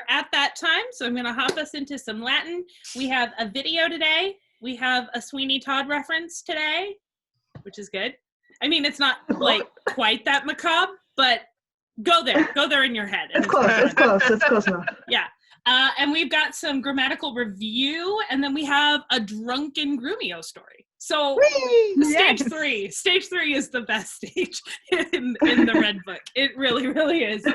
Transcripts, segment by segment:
are at that time, so I'm going to hop us into some Latin. We have a video today. We have a Sweeney Todd reference today, which is good. I mean, it's not like quite that macabre, but go there in your head. It's close enough. Yeah. And we've got some grammatical review, and then we have a drunken Grumio story. So stage three is the best stage in the Red Book. It really, really is.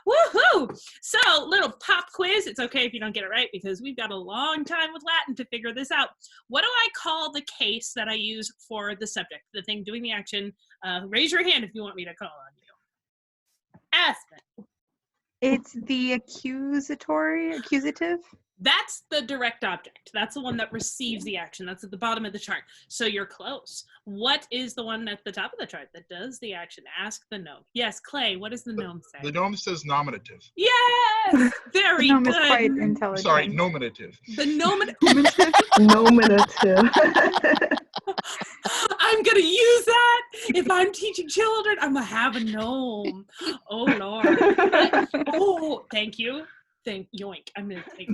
Woohoo! So, little pop quiz. It's okay if you don't get it right because we've got a long time with Latin to figure this out. What do I call the case that I use for the subject, the thing doing the action? Raise your hand if you want me to call on you. Aspen. It's the accusative. That's the direct object. That's the one that receives the action. That's at the bottom of the chart. So you're close. What is the one at the top of the chart that does the action? Ask the gnome. Yes, Clay, what does the gnome say? The gnome says nominative. Yes! Very the gnome good. is quite intelligent. Sorry, nominative. The nominative. Nominative. I'm going to use that. If I'm teaching children, I'm going to have a gnome. Oh, Lord. Oh, thank you. Yoink. I'm going to take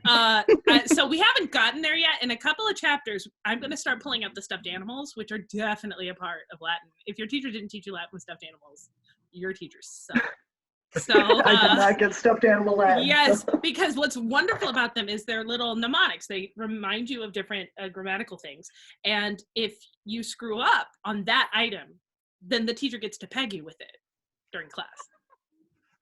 that. So we haven't gotten there yet. In a couple of chapters, I'm going to start pulling out the stuffed animals, which are definitely a part of Latin. If your teacher didn't teach you Latin with stuffed animals, your teachers suck. So I did not get stuffed animal Latin. Yes, because what's wonderful about them is they're little mnemonics. They remind you of different grammatical things. And if you screw up on that item, then the teacher gets to peg you with it during class.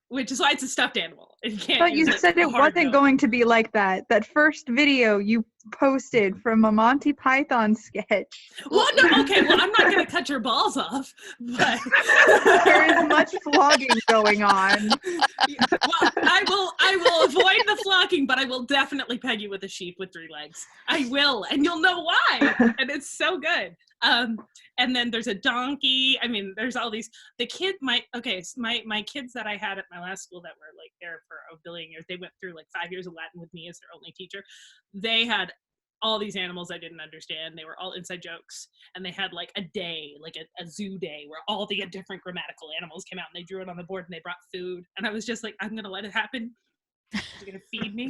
Which is why it's a stuffed animal. You can't But you said it wasn't going to be like that. That first video you posted from a Monty Python sketch. Well, no, okay, well, I'm not going to cut your balls off, but there is much flogging going on. Well, I will avoid the flogging, but I will definitely peg you with a sheep with 3 legs. I will, and you'll know why. And it's so good. And then there's a donkey. I mean, there's all these. My kids that I had at my last school that were like there for a billion years, they went through like 5 years of Latin with me as their only teacher. They had all these animals I didn't understand. They were all inside jokes, and they had like a day, like a zoo day, where all the different grammatical animals came out, and they drew it on the board, and they brought food, and I was just like, I'm gonna let it happen. You're gonna feed me,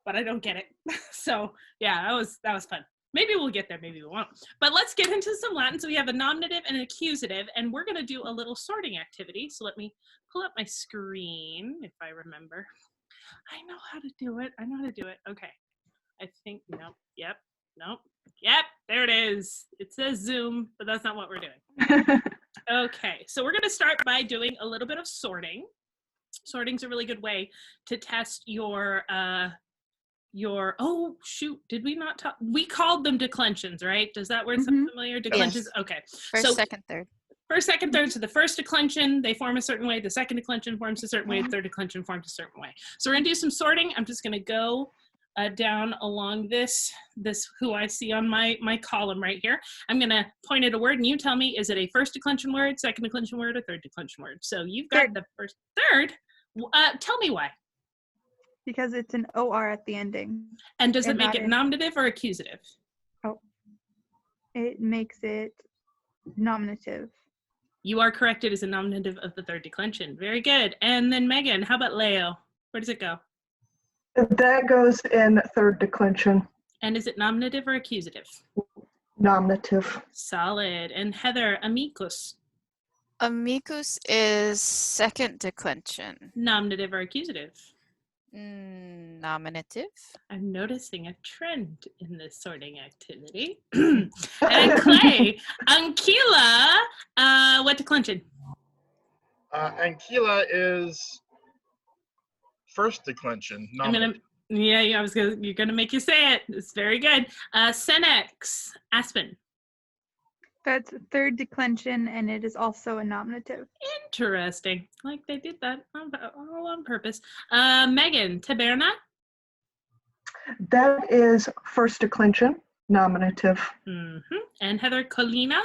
but I don't get it. So yeah, that was fun. Maybe we'll get there, maybe we won't. But let's get into some Latin. So we have a nominative and an accusative, and we're going to do a little sorting activity. So let me pull up my screen, if I remember. I know how to do it. Okay. I think, nope, yep, there it is. It says Zoom, but that's not what we're doing. Okay, so we're going to start by doing a little bit of sorting. Sorting's a really good way to test your oh shoot, did we not talk? We called them declensions, right? Does that word sound familiar? Declensions. Yes. Okay. First, second, third. First, second, third. So the first declension, they form a certain way. The second declension forms a certain way. The third declension forms a certain way. So we're gonna do some sorting. I'm just gonna go down along this who I see on my column right here. I'm gonna point at a word, and you tell me, is it a first declension word, second declension word, or third declension word? So you've got the first, third. Tell me why. Because it's an OR at the ending. And does it make it nominative or accusative? Oh, it makes it nominative. You are correct. It is a nominative of the third declension. Very good. And then Megan, how about Leo? Where does it go? That goes in third declension. And is it nominative or accusative? Nominative. Solid. And Heather, amicus? Amicus is second declension. Nominative or accusative? Nominative. I'm noticing a trend in this sorting activity. And Clay, Ankyla, what declension? Ankyla is first declension. Nominative. You're gonna make you say it. It's very good. Senex, Aspen. That's third declension, and it is also a nominative. Interesting. Like they did that all on purpose. Megan, taberna? That is first declension, nominative. Mm-hmm. And Heather, collina?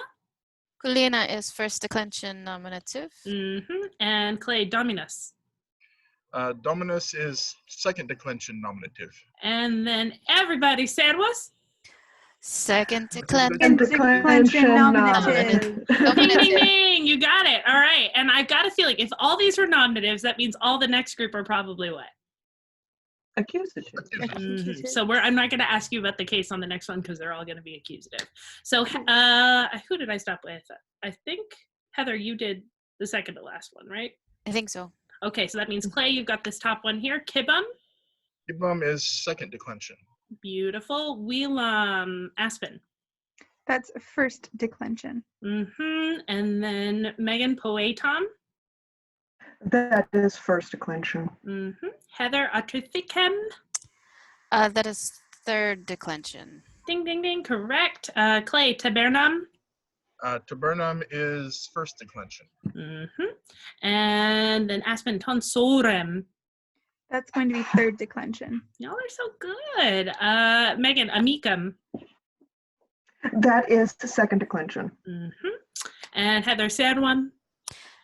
Collina is first declension, nominative. Mm-hmm. And Clay, dominus? Dominus is second declension, nominative. And then everybody said was? Second declension, nominative. Ding, ding, ding. You got it. All right. And I've got a feeling if all these are nominatives, that means all the next group are probably what? Accusative. Accusative. So I'm not going to ask you about the case on the next one because they're all going to be accusative. So who did I stop with? I think, Heather, you did the second to last one, right? I think so. Okay, so that means Clay, you've got this top one here. Kibum. Kibum is second declension. Beautiful. Aspen. That's first declension. And then Megan, Poetom. That is first declension. Heather, Atrithicem. That is third declension. Ding, ding, ding. Correct. Clay, Tabernum. Tabernum is first declension. And then Aspen, Tonsorem. That's going to be third declension. Y'all are so good. Megan, Amicum. That is the second declension. And Heather, Serwam.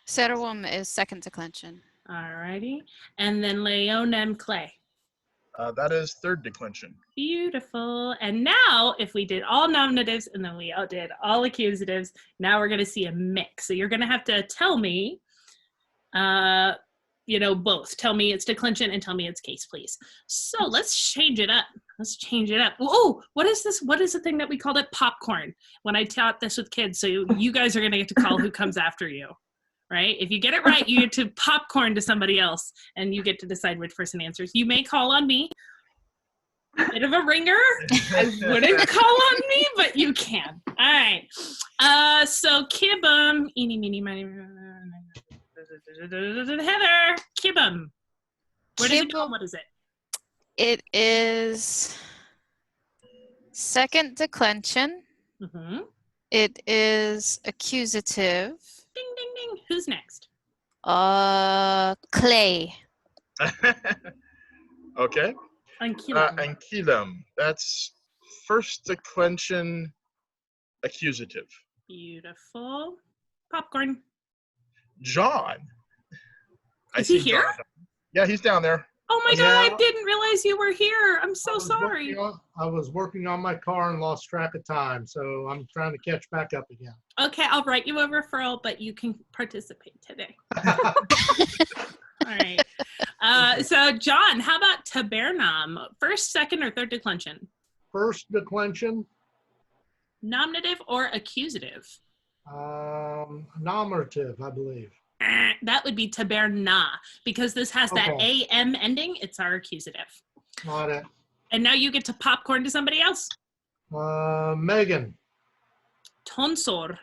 Serwam is second declension. Alrighty. And then Leonem, Clay. That is third declension. Beautiful. And now, if we did all nominatives and then we did all accusatives, now we're going to see a mix. So you're going to have to tell me, both. Tell me it's declension and tell me it's case, please. So let's change it up. Oh, what is this? What is the thing that we called it? Popcorn. When I taught this with kids, so you guys are going to get to call who comes after you. Right? If you get it right, you get to popcorn to somebody else, and you get to decide which person answers. You may call on me. Bit of a ringer. I wouldn't call on me, but you can. All right. So Kibum, eeny, meeny, miny, Heather, Kibum. Where does it go? What is it? It is second declension. It is accusative. Ding, ding, ding. Who's next? Clay. Okay. Ankylum. Ankylum. That's first declension accusative. Beautiful. Popcorn. John. Is he here? John. Yeah, he's down there. Oh my God, I didn't realize you were here. I'm so sorry. I was working on my car and lost track of time, so I'm trying to catch back up again. Okay, I'll write you a referral, but you can participate today. All right. So, John, how about Tabernum? First, second, or third declension? First declension. Nominative or accusative? Nominative, I believe. That would be Taberna, because this has that AM ending. It's our accusative. Got it. And now you get to popcorn to somebody else. Megan. Tonsor.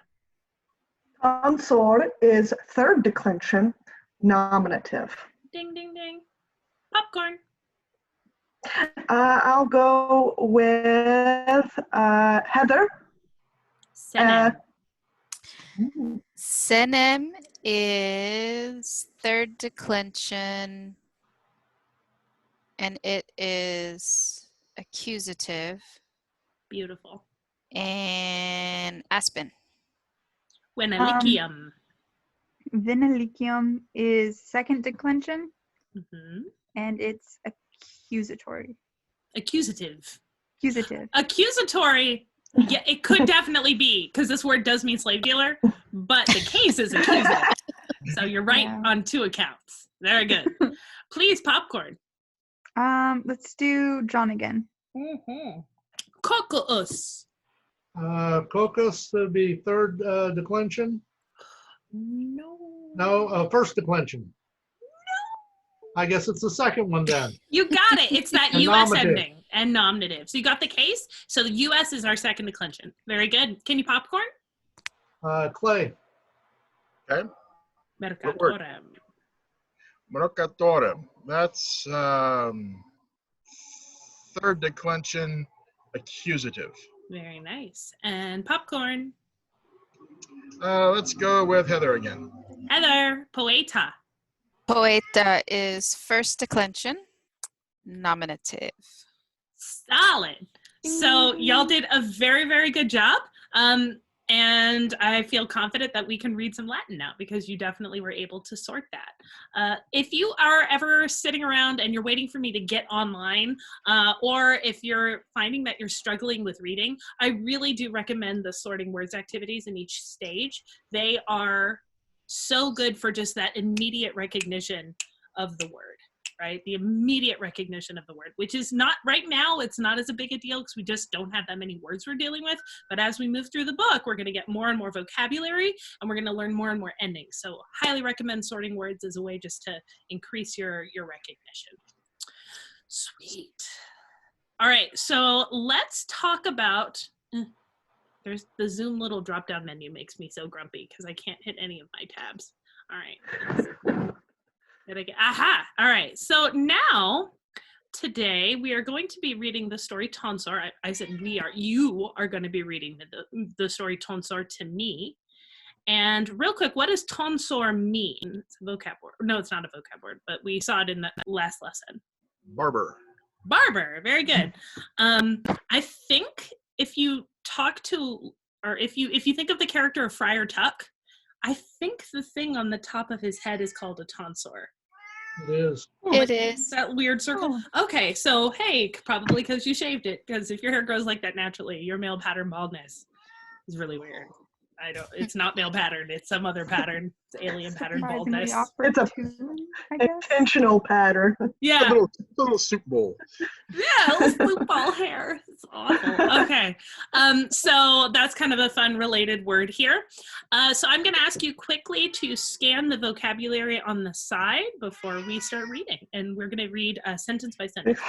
Tonsor is third declension, nominative. Ding, ding, ding. Popcorn. I'll go with Heather. Senem. Senem is third declension, and it is accusative. Beautiful. And Aspen. Venelicium. Venelicium is second declension, and it's accusatory. Accusative. Accusative. Accusatory. Yeah, it could definitely be, because this word does mean slave dealer, but the case is accusative. So you're right on two accounts. Very good. Please, popcorn. Let's do John again. Cocoas. Cocos would be third declension. No, first declension. No. I guess it's the second one then. You got it. It's that US ending and nominative. So you got the case. So the US is our second declension. Very good. Can you popcorn? Clay. Okay. Mercatorem. Mercatorem. That's third declension accusative. Very nice. And popcorn. Let's go with Heather again. Heather. Poeta. Poeta is first declension, nominative. Solid. So y'all did a very, very good job. And I feel confident that we can read some Latin now because you definitely were able to sort that. If you are ever sitting around and you're waiting for me to get online, or if you're finding that you're struggling with reading, I really do recommend the sorting words activities in each stage. They are so good for just that immediate recognition of the word. right? The immediate recognition of the word, which is not, right now, it's not as a big a deal because we just don't have that many words we're dealing with. But as we move through the book, we're going to get more and more vocabulary, and we're going to learn more and more endings. So highly recommend sorting words as a way just to increase your recognition. Sweet. All right, so let's talk about, there's the Zoom little drop-down menu makes me so grumpy because I can't hit any of my tabs. All right. Did I get, aha! All right, so now, today, we are going to be reading the story Tonsor. I said we are, you are going to be reading the story Tonsor to me. And real quick, what does Tonsor mean? It's a vocab word. No, it's not a vocab word, but we saw it in the last lesson. Barber. Barber, very good. I think if you talk to, or if you think of the character of Friar Tuck, I think the thing on the top of his head is called a tonsor. It is. It is. That weird circle. Okay, so hey, probably because you shaved it. Because if your hair grows like that naturally, your male pattern baldness is really weird. It's not male pattern. It's some other pattern. It's alien pattern baldness. It's a I guess. intentional pattern. Yeah. A little soup bowl. Yeah, little swoop ball hair. It's awful. Okay. So that's kind of a fun related word here. So I'm going to ask you quickly to scan the vocabulary on the side before we start reading. And we're going to read sentence by sentence.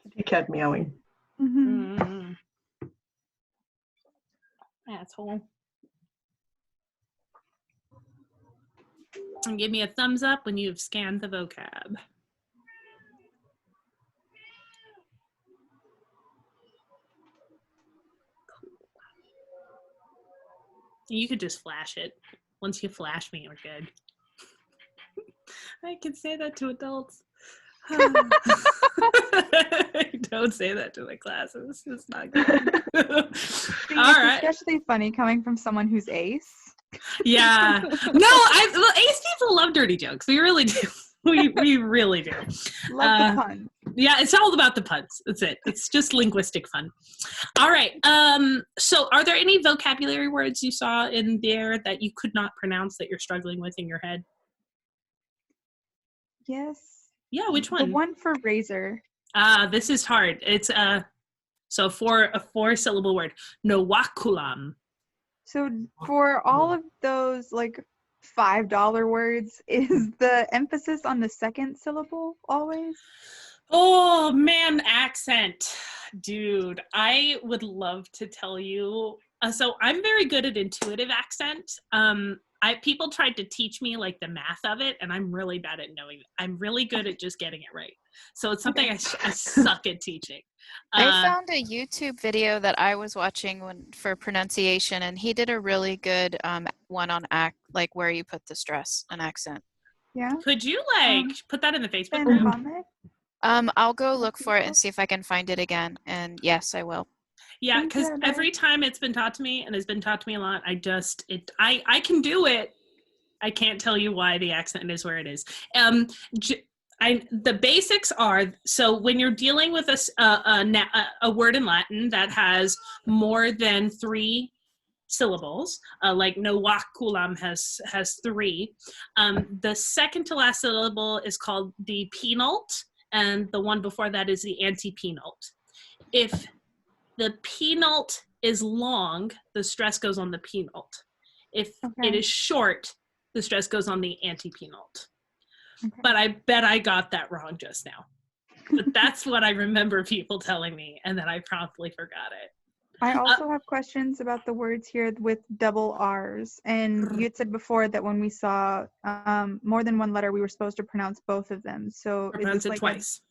Kitty cat meowing. Mm. Asshole. And give me a thumbs up when you've scanned the vocab. You could just flash it. Once you flash me, we're good. I can say that to adults. Don't say that to my classes. It's not good. See, All it's right. especially funny coming from someone who's ace. Yeah. No, ace people love dirty jokes. We really do. We really do. Love the pun. Yeah, it's all about the puns. That's it. It's just linguistic fun. All right. So are there any vocabulary words you saw in there that you could not pronounce that you're struggling with in your head? Yes. Yeah, which one? The one for razor. This is hard. It's so for a 4-syllable word. Nowakulam. So for all of those like $5 words, is the emphasis on the second syllable always? Oh man, accent. Dude, I would love to tell you. So I'm very good at intuitive accent. People tried to teach me like the math of it, and I'm really bad at knowing. I'm really good at just getting it right. So it's something I suck at teaching. I found a YouTube video that I was watching for pronunciation, and he did a really good one on like where you put the stress and accent. Yeah. Could you put that in the Facebook Send group? comment. I'll go look for it and see if I can find it again. And yes, I will. Yeah, because every time it's been taught to me, and it's been taught to me a lot, I can do it. I can't tell you why the accent is where it is. The basics are, so when you're dealing with a word in Latin that has more than 3 syllables, like novaculum has 3, the second to last syllable is called the penult, and the one before that is the antepenult. If the penult is long, the stress goes on the penult. If it is short, the stress goes on the antepenult. Okay. But I bet I got that wrong just now. But that's what I remember people telling me, and then I promptly forgot it. I also have questions about the words here with double R's. And you had said before that when we saw more than one letter, we were supposed to pronounce both of them. So pronounce it twice.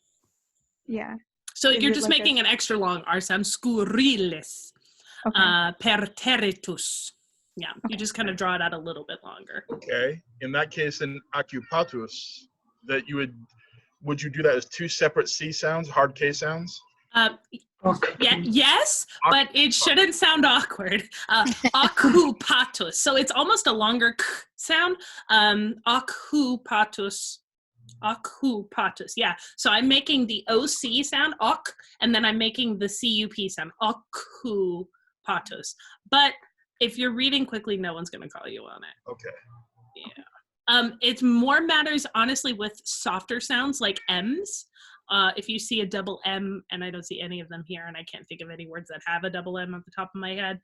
Yeah. So you're just making an extra long R sound. Scurilis. Perteritus. Yeah, you just kind of draw it out a little bit longer. Okay. In that case, in occupatus, that would you do that as 2 separate C sounds, hard K sounds? Yeah, yes, but it shouldn't sound awkward. Occupatus. So it's almost a longer k sound. Occupatus. Occupatus. Yeah. So I'm making the OC sound, ok, and then I'm making the CUP sound, occupatus. But if you're reading quickly, no one's going to call you on it. Okay. Yeah. It more matters, honestly, with softer sounds like M's. If you see a double M, and I don't see any of them here, and I can't think of any words that have a double M off the top of my head.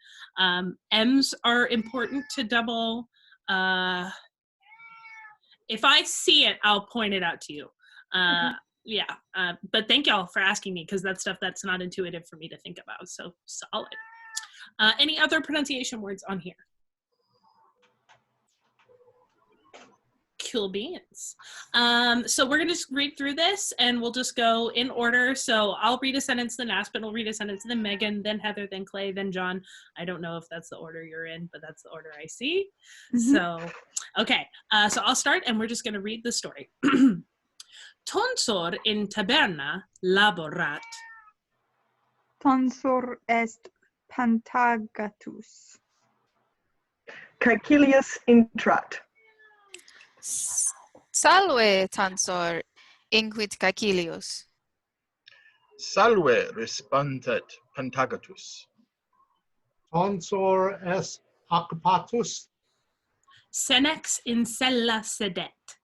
M's are important to double. If I see it, I'll point it out to you. Yeah, but thank y'all for asking me, because that's stuff that's not intuitive for me to think about, so solid. Any other pronunciation words on here? Cool beans. So we're gonna just read through this and we'll just go in order. So I'll read a sentence, then Aspen will read a sentence, then Megan, then Heather, then Clay, then John. I don't know if that's the order you're in, but that's the order I see. So, okay, so I'll start and we're just gonna read the story. Tonsor in taberna laborat. Tonsor est Pantagatus. Caecilius intrat. Salve tonsor inquit Caecilius. Salve respondet Pantagatus. Tonsor est Occupatus. Senex in cella sedet.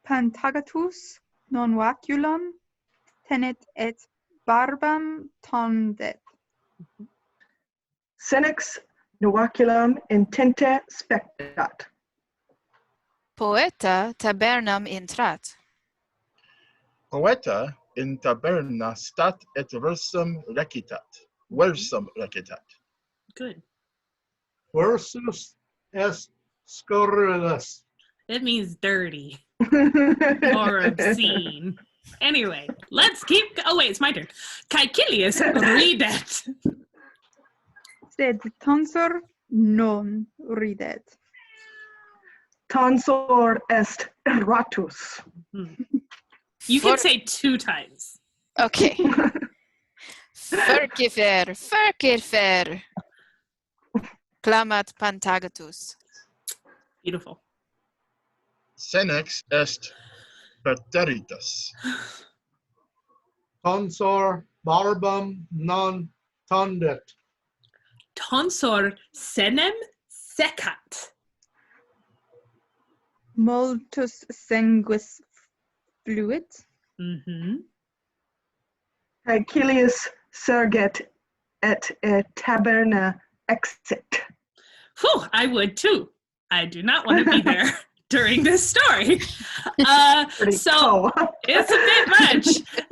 Pantagatus non vaculum tenet et barbam tondet. Senex novaculum intente spectat. Poeta tabernam intrat. Poeta in taberna stat et versum recitat. Versum recitat. Good. Versus est scurrilus. It means dirty or obscene. Anyway, let's keep. Oh wait, it's my turn. Caecilius ridet. Sed tonsor non ridet. Tonsor est erratus. You can say 2 times. Okay. Furcifer. Clamat Pantagatus. Beautiful. Senex est preteritus. Tonsor barbam non tondet. Tonsor senem secat. Multus sanguis fluit. Caecilius surget et taberna exit. Whew, I would too. I do not want to be there during this story. So it's a bit much.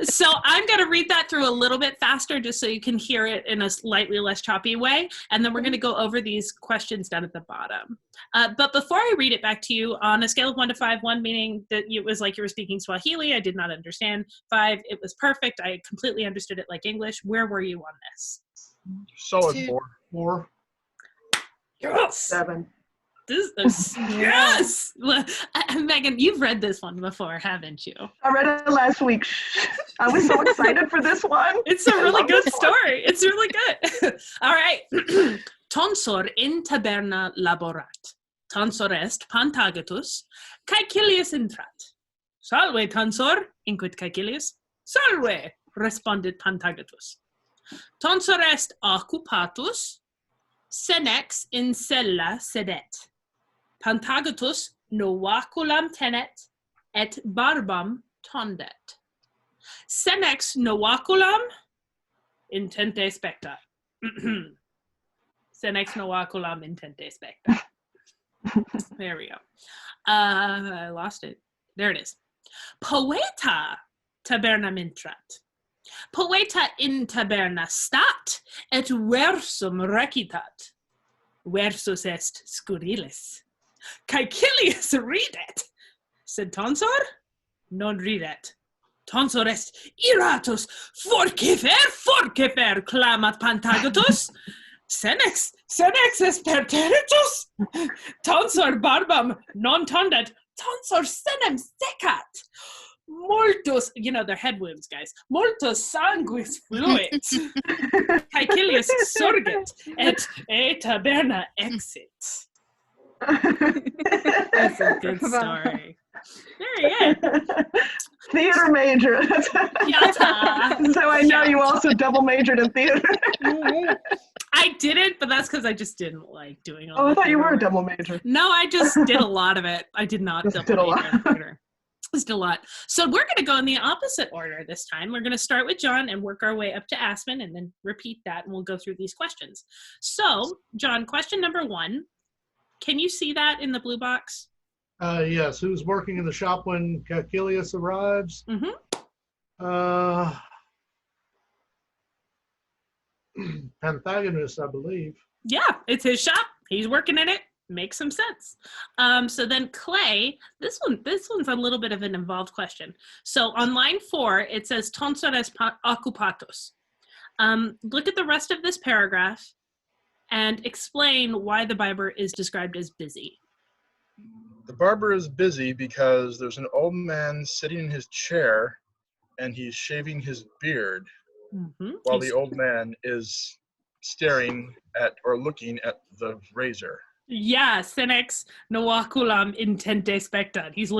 So I'm going to read that through a little bit faster just so you can hear it in a slightly less choppy way. And then we're going to go over these questions down at the bottom. But before I read it back to you, on a scale of 1 to 5, 1 meaning that it was like you were speaking Swahili, I did not understand. 5, it was perfect, I completely understood it like English. Where were you on this? Solid 2. 4. 4. Yes! 7. This is, yes! Megan, you've read this one before, haven't you? I read it last week. I was so excited for this one. It's a really good story. It's really good. All right. Tonsor in taberna laborat. Tonsor est Pantagatus. Caecilius intrat. Salve tonsor, inquit Caecilius. Salve, responded Pantagatus. Tonsor est occupatus. Senex in cella sedet. Pantagatus novaculum tenet, et barbam tondet. Senex novaculum intente specta. Senex novaculum intente specta. There we go. I lost it. There it is. Poeta tabernam intrat. Poeta in taberna stat, et versum recitat. Versus est scurrilis. Caecilius ridet. Sed tonsor non ridet. Tonsor est iratus. Forcifer, clamat Pantagatus. Senex est perteritus. Tonsor barbam non tondet. Tonsor senem secat. Multus, they're head wounds, guys. Multus sanguis fluit. Caecilius surget, et taberna exit. That's a good story. Very good. Theater major. Yata. So I know you also double majored in theater. I didn't, but that's because I just didn't like doing all Oh, I the thought you theater were a work. double major. No, I just did a lot of it. I did not Just double did a major in lot. theater. Just a lot. So we're going to go in the opposite order this time. We're going to start with John and work our way up to Aspen and then repeat that, and we'll go through these questions. So, John, question number 1. Can you see that in the blue box? Yes, who's working in the shop when Caecilius arrives? Mm-hmm. Panthagonus, I believe. Yeah, it's his shop. He's working in it. Makes some sense. So then Clay, this one's a little bit of an involved question. So on line 4, it says tonsores occupatos. Look at the rest of this paragraph and explain why the barber is described as busy. The barber is busy because there's an old man sitting in his chair and he's shaving his beard while the old man is staring at or looking at the razor. Yeah, Senex noaculam intente spectat. He's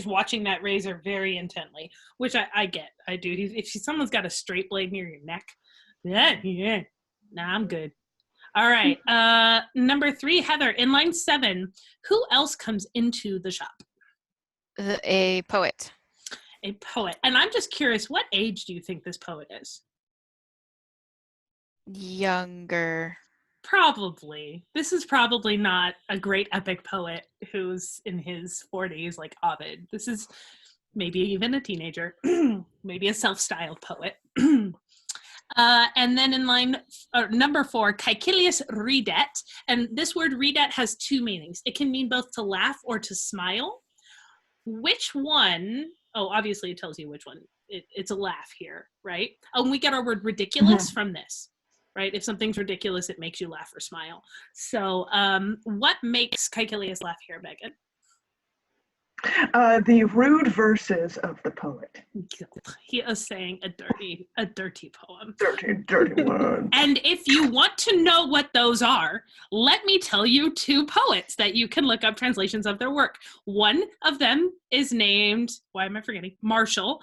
watching that razor very intently, which I get. I do. If someone's got a straight blade near your neck, yeah. Nah, I'm good. All right. Number 3, Heather, in line 7, who else comes into the shop? A poet. A poet. And I'm just curious, what age do you think this poet is? Younger. Probably. This is probably not a great epic poet who's in his 40s like Ovid. This is maybe even a teenager, maybe a self-styled poet. And then in line number 4, Caecilius ridet. And this word ridet has 2 meanings. It can mean both to laugh or to smile. Which one? Oh, obviously it tells you which one. It's a laugh here, right? Oh, and we get our word ridiculous from this. Right? If something's ridiculous, it makes you laugh or smile. So what makes Caecilius laugh here, Megan? The rude verses of the poet. He is saying a dirty poem. Dirty one. And if you want to know what those are, let me tell you 2 poets that you can look up translations of their work. One of them is named, why am I forgetting? Marshall.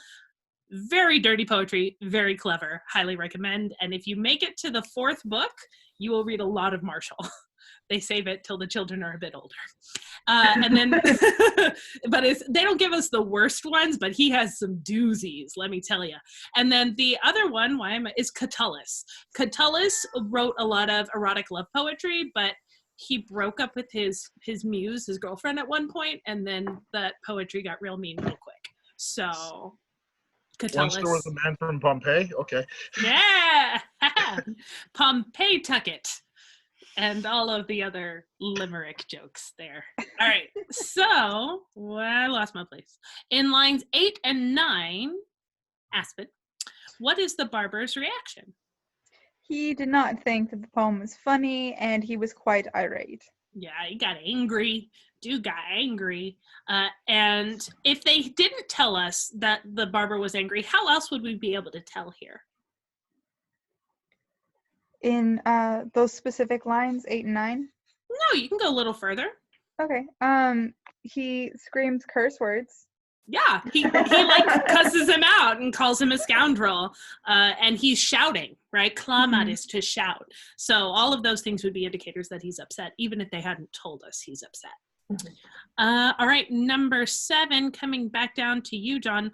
Very dirty poetry, very clever, highly recommend. And if you make it to the 4th book, you will read a lot of Marshall. They save it till the children are a bit older. And then, but they don't give us the worst ones, but he has some doozies, let me tell you. And then the other one, is Catullus. Catullus wrote a lot of erotic love poetry, but he broke up with his muse, his girlfriend at one point, and then that poetry got real mean real quick. So... Catullus. One store with the man from Pompeii? Okay. Yeah! Pompeii Tucket. And all of the other limerick jokes there. All right. So, I lost my place. In lines 8 and 9, Aspen, what is the barber's reaction? He did not think that the poem was funny, and he was quite irate. Yeah, he got angry. Dude got angry. And if they didn't tell us that the barber was angry, how else would we be able to tell here? In those specific lines, 8 and 9? No, you can go a little further. Okay. He screams curse words. Yeah, he like cusses him out and calls him a scoundrel, and he's shouting, right? Klamat is to shout. So all of those things would be indicators that he's upset, even if they hadn't told us he's upset. All right, number 7, coming back down to you, John.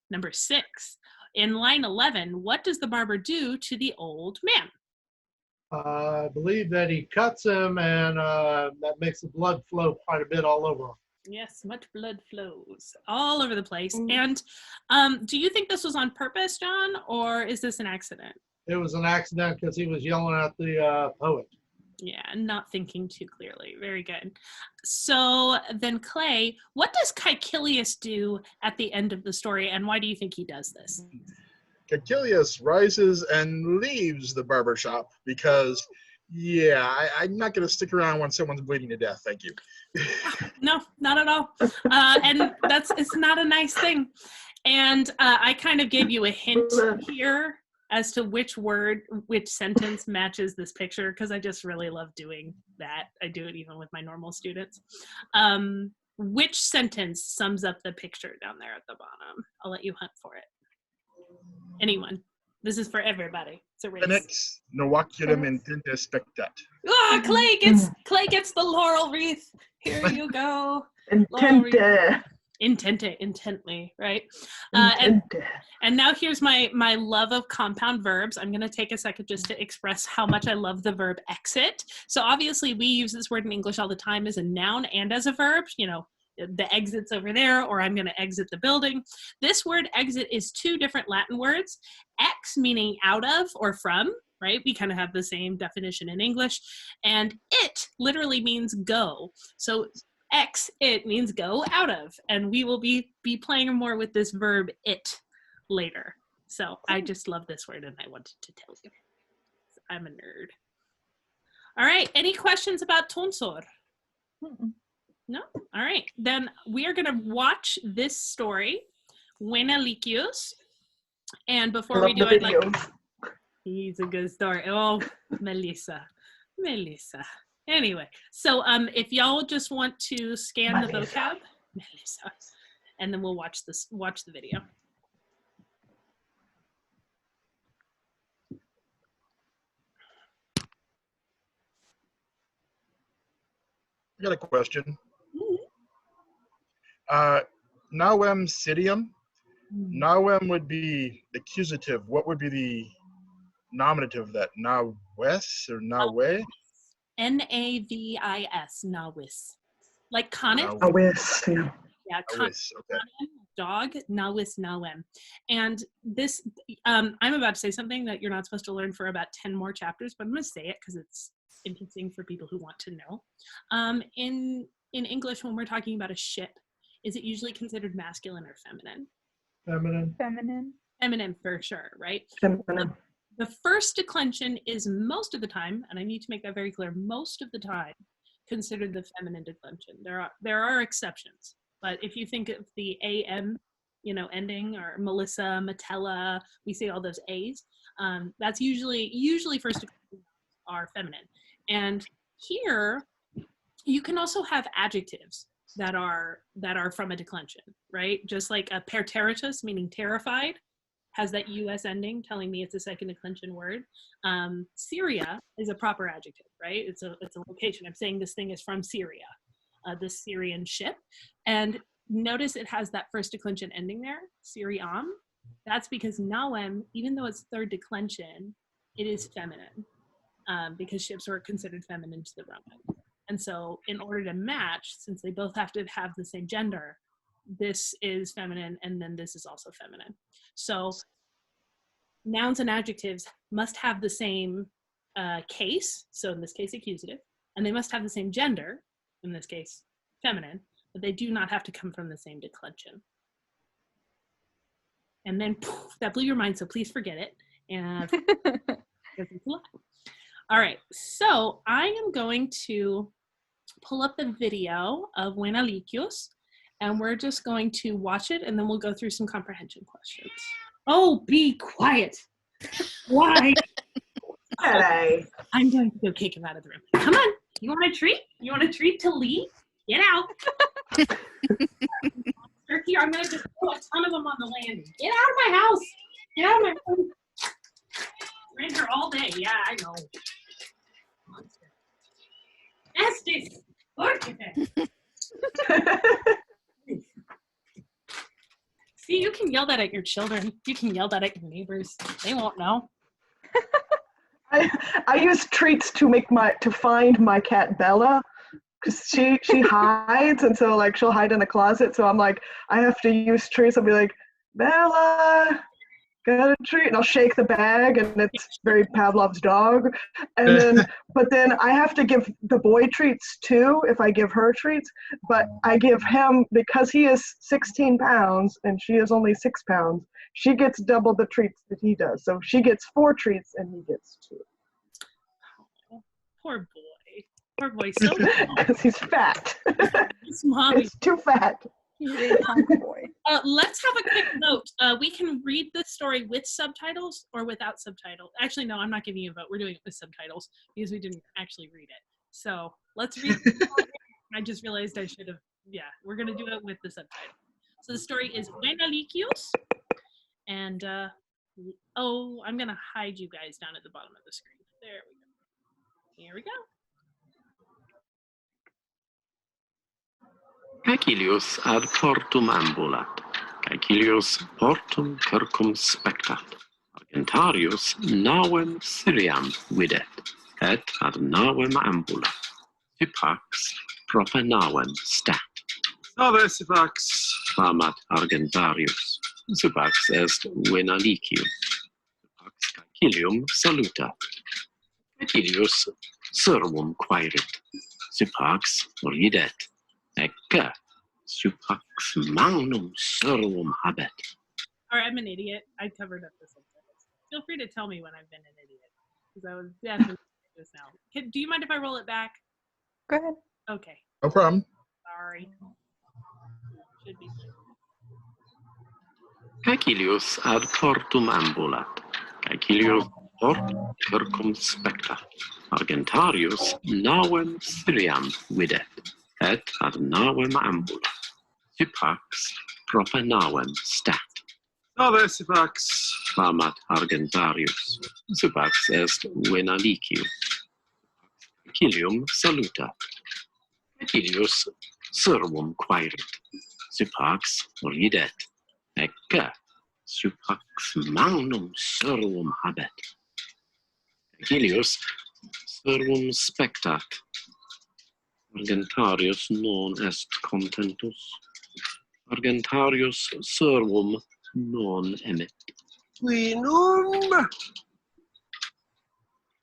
Number 6. In line 11, what does the barber do to the old man? I believe that he cuts him, and that makes the blood flow quite a bit all over him. Yes, much blood flows all over the place. And do you think this was on purpose, John, or is this an accident? It was an accident because he was yelling at the poet. Yeah, not thinking too clearly. Very good. So then, Clay, what does Caecilius do at the end of the story, and why do you think he does this? Caecilius rises and leaves the barber shop because, I'm not going to stick around when someone's bleeding to death. Thank you. No, not at all. And it's not a nice thing. And I kind of gave you a hint here as to which sentence matches this picture, because I just really love doing that. I do it even with my normal students. which sentence sums up the picture down there at the bottom? I'll let you hunt for it. Anyone. This is for everybody. It's a race. Fenex novaculum intente spectat. Ah, Clay gets the laurel wreath. Here you go. Intente. Intently, right? Intente. And now here's my love of compound verbs. I'm going to take a second just to express how much I love the verb exit. So obviously we use this word in English all the time as a noun and as a verb. You know, the exit's over there, or I'm going to exit the building. This word exit is two different Latin words. Ex meaning out of or from, right? We kind of have the same definition in English. And it literally means go. So it means go out of, and we will be playing more with this verb it later. So I just love this word and I wanted to tell you. I'm a nerd. All right, any questions about tonsor? No? All right, then we are gonna watch this story, Buena Likios. And before we do, I'd like, he's a good story. Oh, Melissa. Anyway, so if y'all just want to scan the vocab, Melissa, and then we'll watch the video. I got a question. Nawem sidium. Nawem would be accusative. What would be the nominative of that? Nawes or nawe? Navis, nawis. Like canis? Nawis, yeah. Yeah, Nawes, okay. Dog, nawis, nawem. And this, I'm about to say something that you're not supposed to learn for about 10 more chapters, but I'm going to say it because it's interesting for people who want to know. In English, when we're talking about a ship, is it usually considered masculine or feminine? Feminine for sure, right? Feminine. The first declension is most of the time, and I need to make that very clear, most of the time considered the feminine declension. There are exceptions, but if you think of the AM, ending, or Melissa, Metella, we say all those A's, that's usually first declension are feminine. And here, you can also have adjectives that are from a declension, right? Just like a perterritus, meaning terrified, has that US ending telling me it's a second declension word. Syria is a proper adjective, right? It's a location. I'm saying this thing is from Syria, this Syrian ship. And notice it has that first declension ending there, Syriam. That's because Nawem, even though it's third declension, it is feminine, because ships were considered feminine to the Roman. And so in order to match, since they both have to have the same gender, this is feminine and then this is also feminine. So nouns and adjectives must have the same case, so in this case accusative, and they must have the same gender, in this case feminine, but they do not have to come from the same declension. And then poof, that blew your mind, so please forget it. And all right, so I am going to pull up the video of Buena Likios, and we're just going to watch it, and then we'll go through some comprehension questions. Oh, be quiet. Why? Hey. I'm going to go kick him out of the room. Come on. You want a treat? You want a treat to leave? Get out. Here, I'm going to just throw a ton of them on the landing. Get out of my house. Get out of my room. We're in here all day. Yeah, I know. Monster. Estes. See, you can yell that at your children. You can yell that at your neighbors. They won't know. I use treats to find my cat Bella, because she hides, and so like she'll hide in the closet. So I'm like, I have to use treats. I'll be like, Bella, got a treat, and I'll shake the bag, and it's very Pavlov's dog. And then, but then I have to give the boy treats too if I give her treats. But I give him, because he is 16 pounds and she is only 6 pounds. She gets double the treats that he does. So she gets 4 treats and he gets 2. Oh, poor boy. Poor boy. So because he's fat. His mom He's too fat. He's a hungry boy. Let's have a quick note. We can read the story with subtitles or without subtitles. Actually, no, I'm not giving you a vote. We're doing it with subtitles because we didn't actually read it. So let's read. I just realized I should have yeah, we're gonna do it with the subtitle. So the story is Buenalikios, and I'm gonna hide you guys down at the bottom of the screen. There we go. Here we go. Caecilius ad portum ambulat, Caecilius portum circumspectat, Argentarius navem Syriam videt, et ad navem ambulat, Sypax prope navem stat. Salve, Sypax. Clamat Argentarius, Sypax est Venalicium, Sypax Caecilium salutat. Caecilius servum quaerit, Sypax ridet, ecce Sypax magnum servum habet. All right, I'm an idiot. I covered up the subtitles. Feel free to tell me when I've been an idiot, because I was definitely this now. Do you mind if I roll it back? Go ahead. Okay. No problem. Sorry. Should be. Caecilius ad portum ambulat, Caecilius portum circumspectat, Argentarius navem Syriam videt, et ad navem ambulat, Sypax prope navem stat. Salve, Sypax. Clamat Argentarius, Sypax est Venalicium, Caecilium salutat. Caecilius servum quaerit, Sypax ridet, ecce Sypax magnum servum habet. Caecilius servum spectat, Argentarius non est contentus, Argentarius servum non emet. Vinum.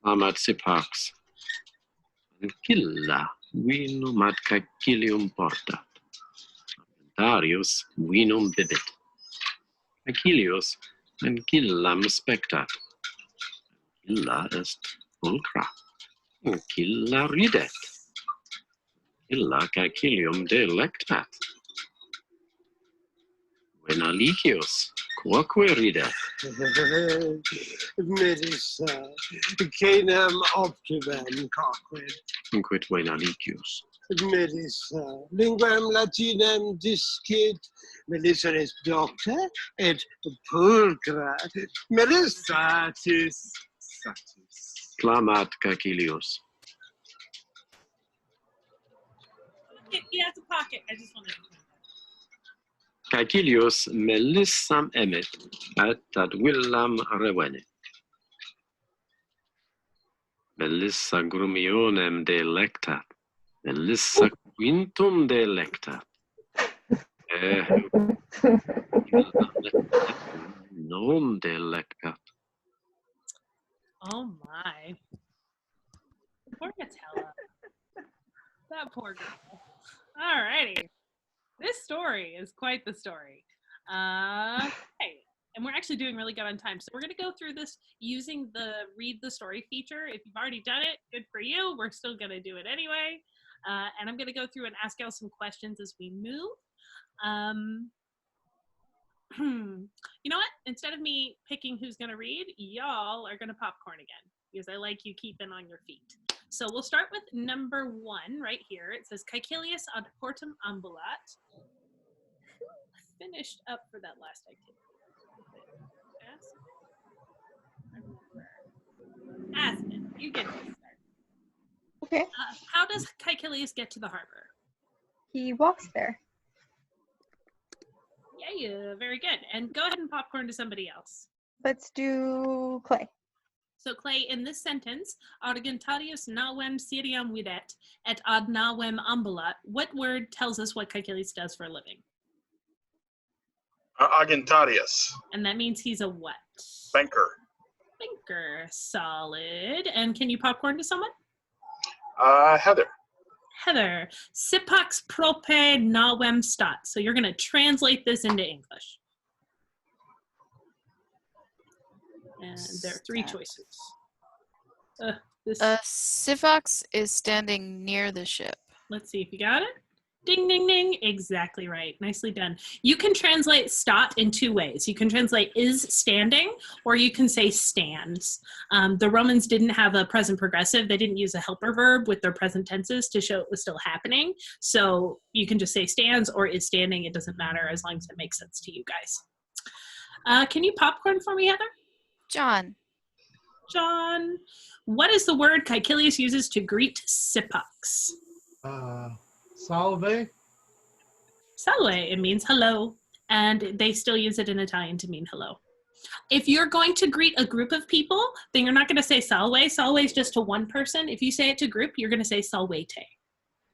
Clamat Sypax, Ancilla vinum ad Caecilium portat, Argentarius vinum bibit. Caecilius ancillam spectat, Ancilla est pulchra, Ancilla ridet, Ancilla Caecilium delectat. Venalicius, quoque ridet? Medissa, canam optimum coquid. Quid Venalicius? Medissa, linguam Latinam discit, Melissaris doctor, et pulchra. Melissatis satis. Clamat Caecilius. He has a pocket. I just wanted to. Caecilius Melissam emet, et ad villam revenit. Melissa grumionem delectat, Melissa quintum delectat. Non delectat. Oh my. Poor Catella. That poor girl. Alrighty. This story is quite the story. Okay. And we're actually doing really good on time. So we're going to go through this using the read the story feature. If you've already done it, good for you. We're still going to do it anyway. And I'm going to go through and ask y'all some questions as we move. You know what? Instead of me picking who's going to read, y'all are going to popcorn again because I like you keeping on your feet. So we'll start with number 1 right here. It says Caecilius ad portum ambulat. Who finished up for that last activity? Aspen, you get to start. Okay. How does Caecilius get to the harbor? He walks there. Yeah, very good. And go ahead and popcorn to somebody else. Let's do Clay. So Clay, in this sentence, Argentarius navem Syriam videt, et ad navem ambulat, what word tells us what Caecilius does for a living? Argentarius. And that means he's a what? Banker. Banker. Solid. And can you popcorn to someone? Heather. Heather. Sypax prope navem stat. So you're going to translate this into English. And there are 3 choices. Syphax is standing near the ship. Let's see if you got it. Ding, ding, ding. Exactly right. Nicely done. You can translate stat in two ways. You can translate is standing, or you can say stands. The Romans didn't have a present progressive. They didn't use a helper verb with their present tenses to show it was still happening. So you can just say stands or is standing. It doesn't matter as long as it makes sense to you guys. Can you popcorn for me, Heather? John. John. What is the word Caecilius uses to greet Sipax? Salve. Salve, it means hello, and they still use it in Italian to mean hello. If you're going to greet a group of people, then you're not going to say salve. Salve is just to one person. If you say it to group, you're going to say salvete.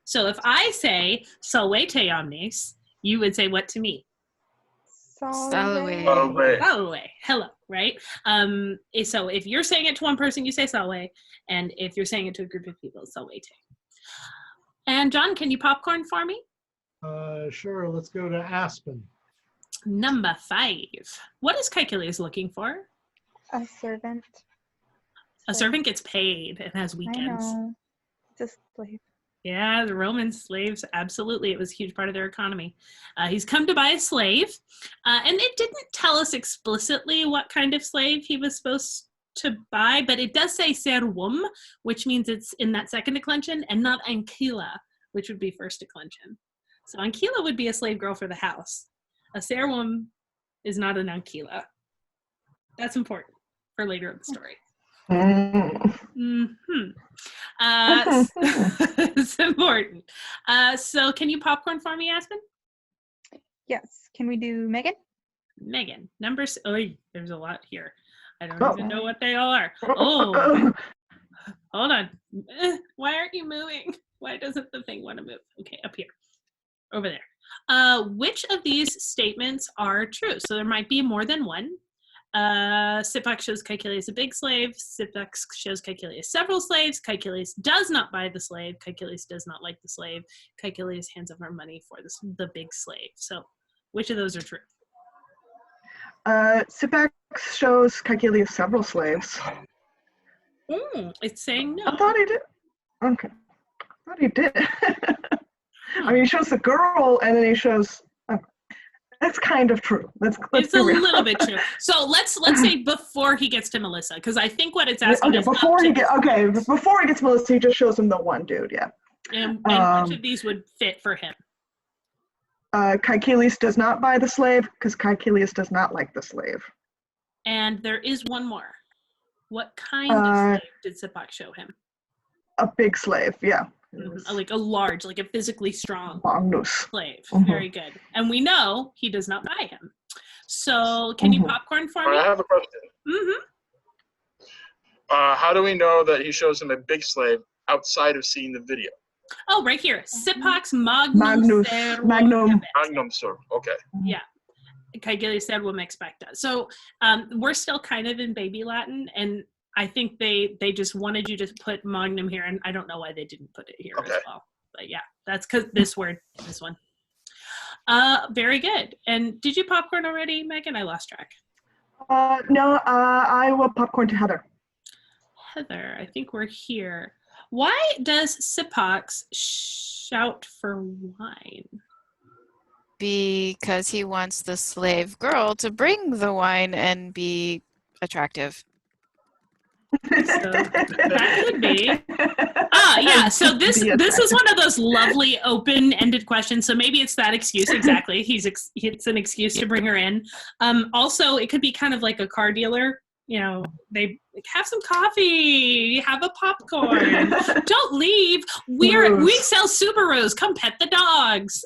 So if I say salvete omnes, you would say what to me? Salve. Salve, hello, right? So if you're saying it to one person, you say salve, and if you're saying it to a group of people, it's salvete. And John, can you popcorn for me? Sure, let's go to Aspen. Number 5. What is Caecilius looking for? A servant. A servant gets paid and has weekends. I know. It's a slave. Yeah, the Roman slaves, absolutely. It was a huge part of their economy. He's come to buy a slave, and it didn't tell us explicitly what kind of slave he was supposed to buy, but it does say servum, which means it's in that second declension, and not ancilla, which would be first declension. So ancilla would be a slave girl for the house. A servum is not an ancilla. That's important for later in the story. It's important. So can you popcorn for me, Aspen? Yes. Can we do Megan? Megan, numbers. Oh, there's a lot here. I don't even know what they all are. Oh, hold on. Why aren't you moving? Why doesn't the thing want to move? Okay, up here. Over there. Which of these statements are true? So there might be more than one. Sipax shows Caecilius a big slave. Sipax shows Caecilius several slaves. Caecilius does not buy the slave. Caecilius does not like the slave. Caecilius hands over money for the big slave. So which of those are true? Sipax shows Caecilius several slaves. It's saying no. I thought he did. Okay. I thought he did. I mean, he shows the girl, and then he shows. That's kind of true. It's a little bit true. So let's say before he gets to Melissa, because I think what it's asking is before he gets Melissa, he just shows him the one dude. Yeah. And which of these would fit for him? Caecilius does not buy the slave because Caecilius does not like the slave. And there is one more. What kind of slave did Sipax show him? A big slave, yeah. Like a large, like a physically strong slave. Very good. And we know he does not buy him. So can you popcorn for me? I have a question. How do we know that he shows him a big slave outside of seeing the video? Oh, right here. Sipax magnum ser. Okay. Yeah. Caecilius said what expecta. So we're still kind of in baby Latin, and I think they just wanted you to put magnum here, and I don't know why they didn't put it here as well. But yeah, that's because this one. Very good. And did you popcorn already, Megan? I lost track. No, I will popcorn to Heather. Heather, I think we're here. Why does Sipax shout for wine? Because he wants the slave girl to bring the wine and be attractive. So that could be. Yeah. So this is one of those lovely open-ended questions. So maybe it's that excuse. Exactly. It's an excuse to bring her in. Also, it could be kind of like a car dealer. You know, they have some coffee, have a popcorn, don't leave. We sell Subarus. Come pet the dogs,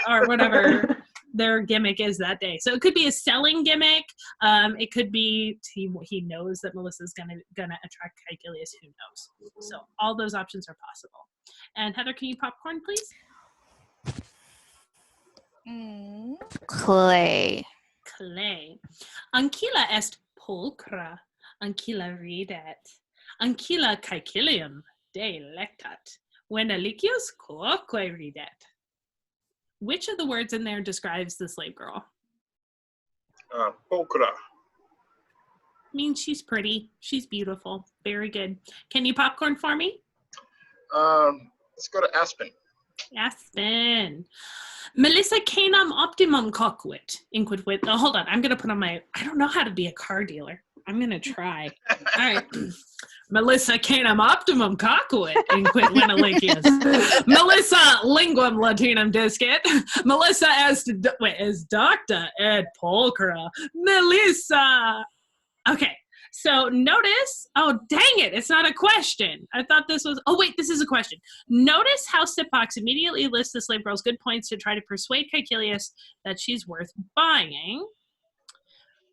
or whatever their gimmick is that day. So it could be a selling gimmick. It could be he knows that Melissa's gonna attract Caecilius. Who knows? So all those options are possible. And Heather, can you popcorn, please? Clay. Ancilla est pulchra, ancilla ridet, ancilla Caecilium delectat, when alicius quoque ridet. Which of the words in there describes the slave girl? Pulchra. Means she's pretty, she's beautiful. Very good. Can you popcorn for me? Let's go to Aspen. Aspen. Melissa Canum Optimum Coquit. Inquit. Oh, hold on. I'm going to put on my, I don't know how to be a car dealer. I'm going to try. All right. Melissa Canum Optimum Coquit. Inquit Winalicious. Melissa Linguum Latinum Discit. Melissa as Dr. Ed Polkra. Melissa. Okay. So notice, oh, dang it, it's not a question. I thought this was, oh, wait, this is a question. Notice how Sipox immediately lists the slave girl's good points to try to persuade Caecilius that she's worth buying.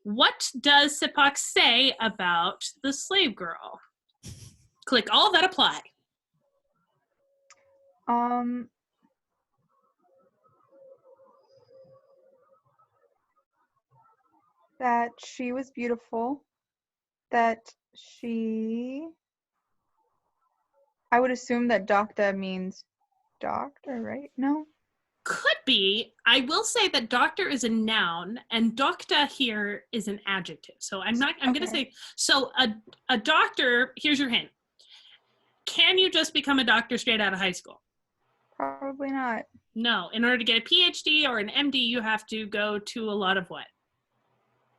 What does Sipox say about the slave girl? Click all that apply. That she was beautiful. That I would assume that doctor means doctor, right? No? Could be. I will say that doctor is a noun and docta here is an adjective. So I'm going to say, so a doctor, here's your hint. Can you just become a doctor straight out of high school? Probably not. No. In order to get a PhD or an MD, you have to go to a lot of what?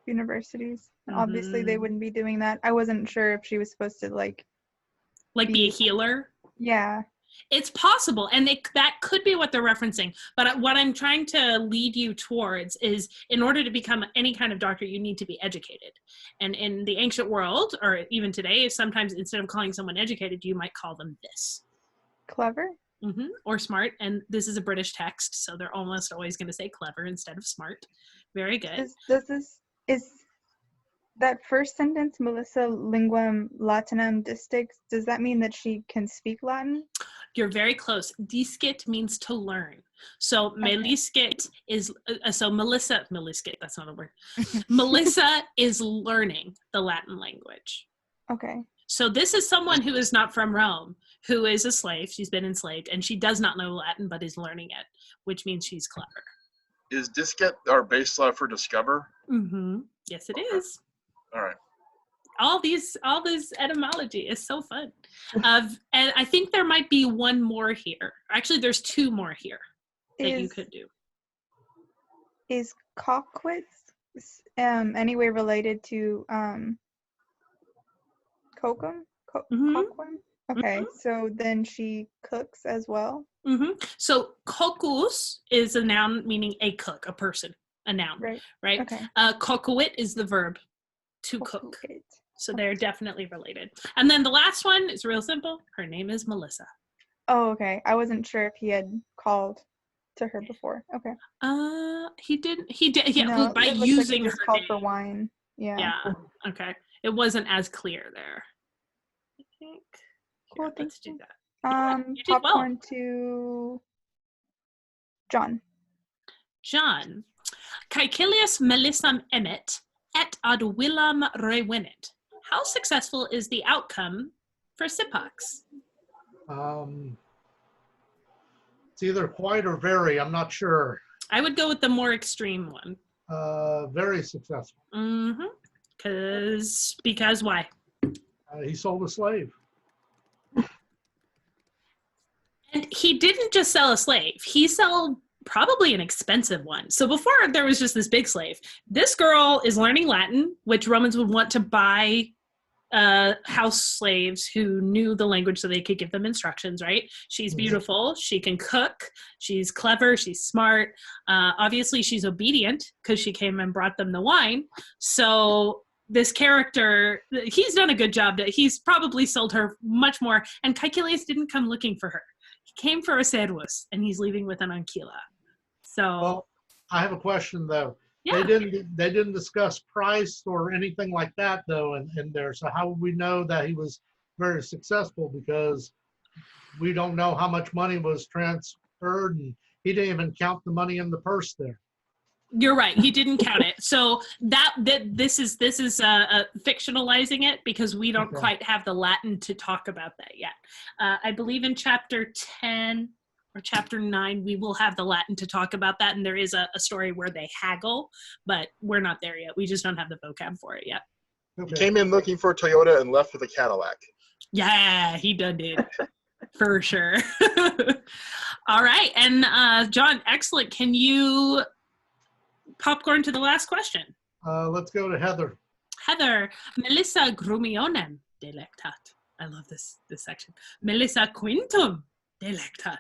Universities. Obviously, they wouldn't be doing that. I wasn't sure if she was supposed to like be a healer. Yeah, it's possible, and that could be what they're referencing. But what I'm trying to lead you towards is, in order to become any kind of doctor, you need to be educated. And in the ancient world, or even today, sometimes instead of calling someone educated, you might call them this. Clever. Or smart. And this is a British text, so they're almost always going to say clever instead of smart. Very good. Is that first sentence, Melissa Linguam Latinum Discit, does that mean that she can speak Latin? You're very close. Discit means to learn. So meliscit is, so Melissa, that's not a word. Melissa is learning the Latin language. Okay. So this is someone who is not from Rome, who is a slave. She's been enslaved, and she does not know Latin, but is learning it, which means she's clever. Is discet our base law for discover? Yes, it is. All right. All this etymology is so fun. And I think there might be one more here. Actually, there's two more here that you could do. Is coquit any way related to kokum? Kokum? Okay, so then she cooks as well? So kokus is a noun meaning a cook, a person, a noun, right? Okay. Kokuit is the verb to cook. So they're definitely related. And then the last one is real simple. Her name is Melissa. Oh, okay. I wasn't sure if he had called to her before. Okay. He did. Yeah, no, by it using like he just her called name. for wine. Yeah. Yeah. Okay. It wasn't as clear there. I think. Cool. Here, let's do that. You did popcorn well. To John. John. Caecilius Melissam Emmet et ad Willam rewinit. How successful is the outcome for Sipox? It's either quite or very. I'm not sure. I would go with the more extreme one. Very successful. Because why? He sold a slave. And he didn't just sell a slave. He sold probably an expensive one. So before there was just this big slave. This girl is learning Latin, which Romans would want to buy house slaves who knew the language so they could give them instructions, right? She's beautiful. She can cook. She's clever. She's smart. Obviously, she's obedient because she came and brought them the wine. So this character, he's done a good job. He's probably sold her much more. And Caecilius didn't come looking for her. He came for a servus, and he's leaving with an ankyla. So, well, I have a question though. Yeah. They didn't discuss price or anything like that though in there. So how would we know that he was very successful? Because we don't know how much money was transferred, and he didn't even count the money in the purse there. You're right. He didn't count it. So this is fictionalizing it because we don't quite have the Latin to talk about that yet. I believe in chapter 10 or chapter 9, we will have the Latin to talk about that. And there is a story where they haggle, but we're not there yet. We just don't have the vocab for it yet. He came in looking for a Toyota and left with a Cadillac. Yeah, he done did. For sure. All right. And John, excellent. Can you popcorn to the last question? Let's go to Heather. Heather, Melissa grumionem delectat. I love this section. Melissa quintum delectat.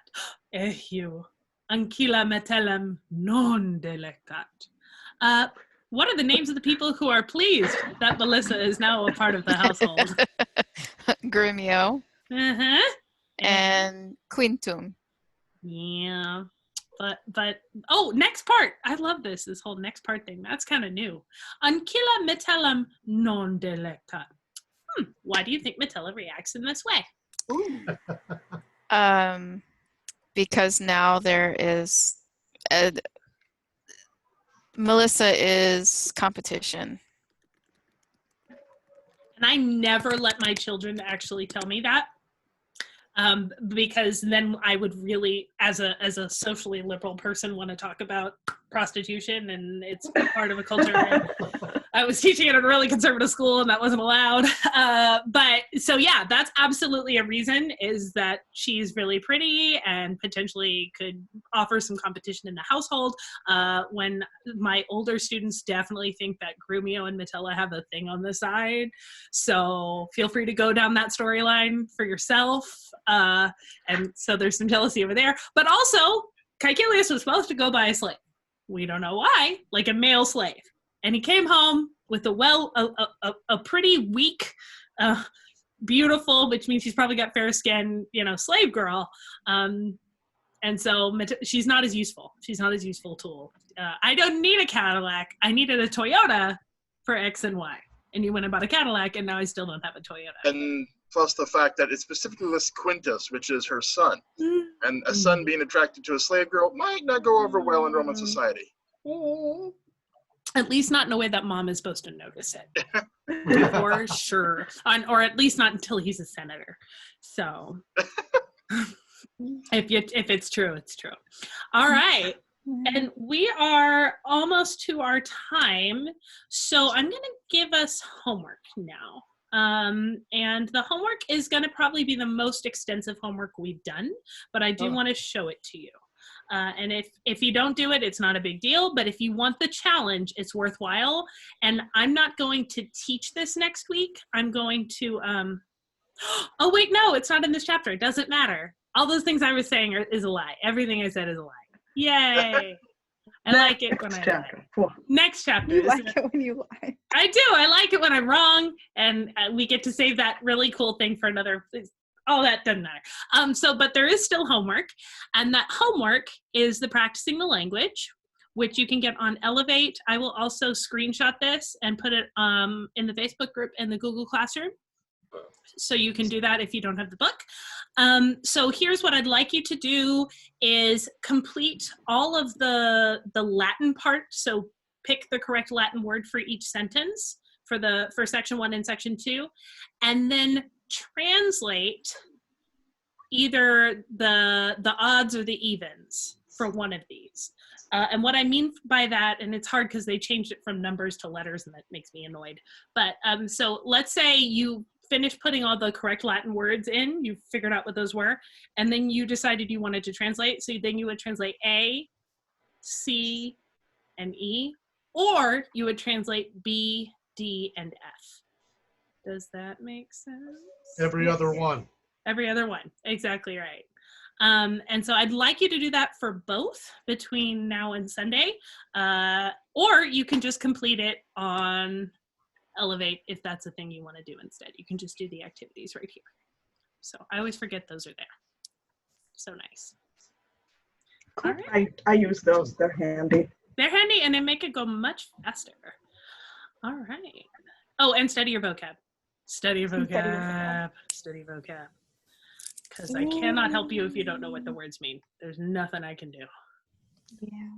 Ehiu anquila metellum non delectat. What are the names of the people who are pleased that Melissa is now a part of the household? Grumio Uh-huh. and Quintum. Yeah. But oh, next part. I love this whole next part thing. That's kind of new. Anquila metellum non delectat. Why do you think Metella reacts in this way? Because now there is Melissa is competition. And I never let my children actually tell me that. Because then I would really, as a socially liberal person, want to talk about prostitution, and it's part of a culture. And I was teaching at a really conservative school, and that wasn't allowed. But so yeah, that's absolutely a reason, is that she's really pretty and potentially could offer some competition in the household. When my older students definitely think that Grumio and Metella have a thing on the side. So feel free to go down that storyline for yourself. And so there's some jealousy over there. But also, Caecilius was supposed to go buy a slave. We don't know why, like a male slave. And he came home with a pretty weak, beautiful, which means she's probably got fair skin, slave girl. And so she's not as useful. She's not as useful tool. I don't need a Cadillac. I needed a Toyota for X and Y. And you went and bought a Cadillac, and now I still don't have a Toyota. And plus the fact that it specifically lists Quintus, which is her son. And a son being attracted to a slave girl might not go over well in Roman society. At least not in a way that mom is supposed to notice it. For sure. Or at least not until he's a senator. So if it's true, it's true. All right. And we are almost to our time. So I'm going to give us homework now. And the homework is going to probably be the most extensive homework we've done, but I do want to show it to you. And if you don't do it, it's not a big deal, but if you want the challenge, it's worthwhile. And I'm not going to teach this next week. I'm going to, oh wait, no, it's not in this chapter. It doesn't matter. All those things I was saying is a lie. Everything I said is a lie. Yay. I like it when I lie. Next chapter. You like it when you lie. I do. I like it when I'm wrong, and we get to save that really cool thing for another. All that doesn't matter. But there is still homework, and that homework is the practicing the language, which you can get on Elevate. I will also screenshot this and put it in the Facebook group in the Google Classroom. So you can do that if you don't have the book. So here's what I'd like you to do is complete all of the Latin part. So pick the correct Latin word for each sentence for section 1 and section 2, and then translate either the odds or the evens for one of these. And what I mean by that, and it's hard because they changed it from numbers to letters, and that makes me annoyed. But so let's say you finished putting all the correct Latin words in, you figured out what those were, and then you decided you wanted to translate. So then you would translate A, C, and E, or you would translate B, D, and F. Does that make sense? Every other one. Every other one, exactly right. And so I'd like you to do that for both between now and Sunday, or you can just complete it on Elevate if that's a thing you want to do instead. You can just do the activities right here. So I always forget those are there. So nice. Cool. Right. I use those. They're handy. They're handy, and they make it go much faster. All right. Oh, and study your vocab. Study your vocab. Study vocab. Because I cannot help you if you don't know what the words mean. There's nothing I can do. Yeah.